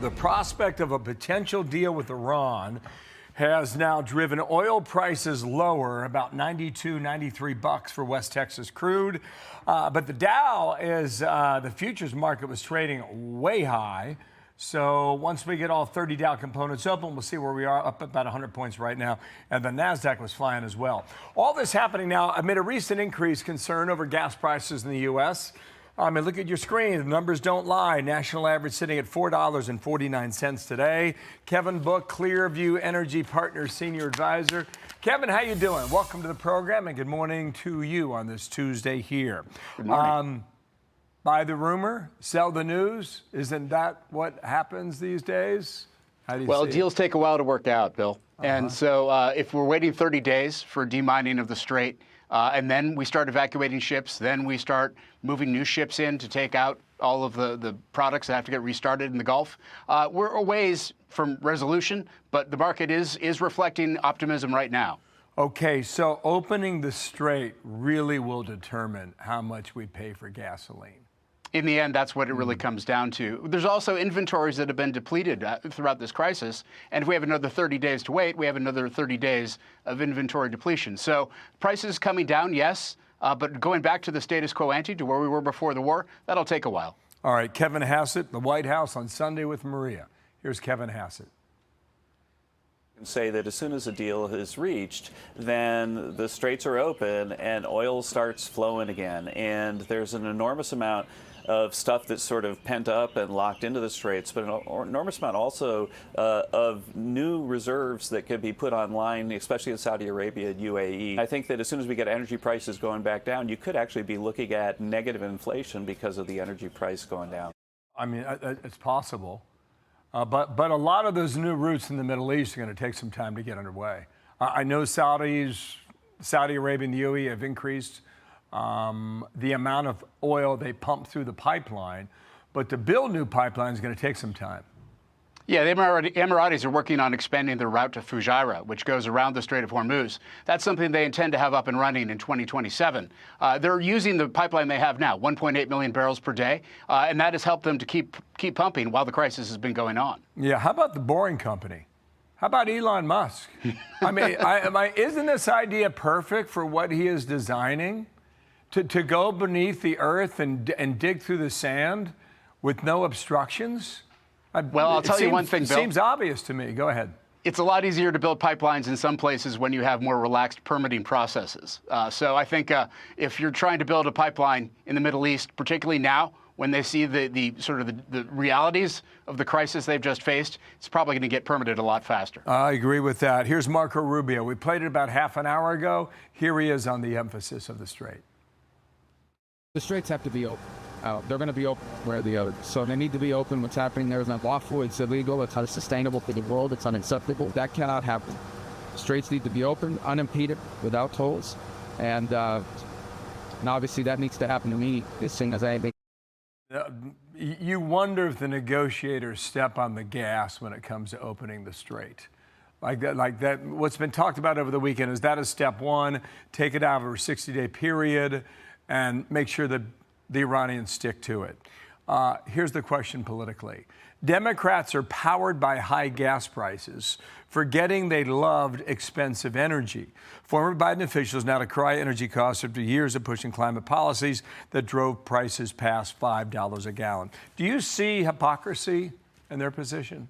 The prospect of a potential deal with Iran has now driven oil prices lower, about 92, 93 bucks for West Texas crude. But the Dow the futures market was trading way high. So once we get all 30 Dow components open, we'll see where we are, up about 100 points right now. And the NASDAQ was flying as well. All this happening now amid a recent increased concern over gas prices in the U.S. I mean, look at your screen. The numbers don't lie. National average sitting at $4.49 today. Kevin Book, ClearView Energy Partners Senior Advisor. Kevin, how you doing? Welcome to the program, and good morning to you on this Tuesday here. Good morning. Buy the rumor, sell the news. Isn't that what happens these days? How do you see deals take a while to work out, Bill. And so if we're waiting 30 days for demining of the Strait, and then we start evacuating ships, then we start moving new ships in to take out all of the products that have to get restarted in the Gulf. We're a ways from resolution, but the market is reflecting optimism right now. Okay, so opening the Strait really will determine how much we pay for gasoline. In the end, that's what it really comes down to. There's also inventories that have been depleted throughout this crisis. And if we have another 30 days to wait, we have another 30 days of inventory depletion. So prices coming down, yes, but going back to the status quo ante, to where we were before the war, that'll take a while. All right, Kevin Hassett, the White House on Sunday with Maria. Here's Kevin Hassett. Say that as soon as a deal is reached, then the straits are open and oil starts flowing again. And there's an enormous amount of stuff that's sort of pent up and locked into the straits, but an enormous amount also of new reserves that could be put online, especially in Saudi Arabia and UAE. I think that as soon as we get energy prices going back down, you could actually be looking at negative inflation because of the energy price going down. I mean, it's possible. But a lot of those new routes in the Middle East are going to take some time to get underway. I know Saudi Arabia and the UAE have increased the amount of oil they pump through the pipeline, but to build new pipelines is going to take some time. Yeah, the Emiratis are working on expanding their route to Fujairah, which goes around the Strait of Hormuz. That's something they intend to have up and running in 2027. They're using the pipeline they have now, 1.8 million barrels per day, and that has helped them to keep pumping while the crisis has been going on. Yeah, how about the Boring Company? How about Elon Musk? I mean, isn't this idea perfect for what he is designing? To go beneath the earth and dig through the sand with no obstructions? Well, I'll tell you one thing, Bill. It seems obvious to me. Go ahead. It's a lot easier to build pipelines in some places when you have more relaxed permitting processes. So I think if you're trying to build a pipeline in the Middle East, particularly now, when they see the realities of the crisis they've just faced, it's probably going to get permitted a lot faster. I agree with that. Here's Marco Rubio. We played it about half an hour ago. Here he is on the emphasis of the Strait. The straits have to be open. They're going to be open where the others. So they need to be open. What's happening there is unlawful. It's illegal. It's unsustainable for the world. It's unacceptable. That cannot happen. Straits need to be open, unimpeded, without tolls. And obviously that needs to happen to me as soon as I... You wonder if the negotiators step on the gas when it comes to opening the Strait. Like that, what's been talked about over the weekend, is that a step one? Take it out over a 60-day period and make sure that the Iranians stick to it. Here's the question politically. Democrats are powered by high gas prices, forgetting they loved expensive energy. Former Biden officials now decry energy costs after years of pushing climate policies that drove prices past $5 a gallon. Do you see hypocrisy in their position?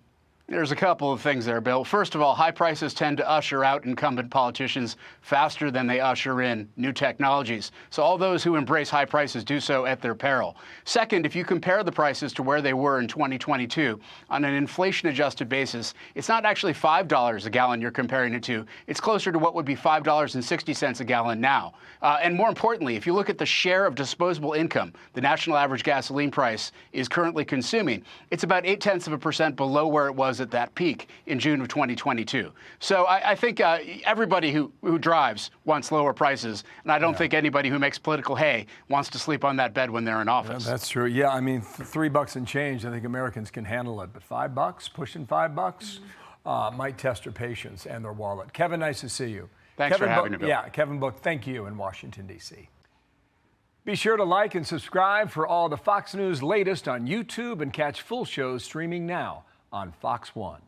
There's a couple of things there, Bill. First of all, high prices tend to usher out incumbent politicians faster than they usher in new technologies. So all those who embrace high prices do so at their peril. Second, if you compare the prices to where they were in 2022, on an inflation-adjusted basis, it's not actually $5 a gallon you're comparing it to. It's closer to what would be $5.60 a gallon now. And more importantly, if you look at the share of disposable income the national average gasoline price is currently consuming, it's about 0.8% below where it was at that peak in June of 2022. So I think everybody who drives wants lower prices, and I don't think anybody who makes political hay wants to sleep on that bed when they're in office. Yeah, that's true. Yeah, I mean, $3 and change, I think Americans can handle it, but $5, pushing $5, might test their patience and their wallet. Kevin, nice to see you. Thanks Kevin for having me, Bill. Yeah, Kevin Book, thank you in Washington, D.C. Be sure to like and subscribe for all the Fox News latest on YouTube and catch full shows streaming now on Fox 1.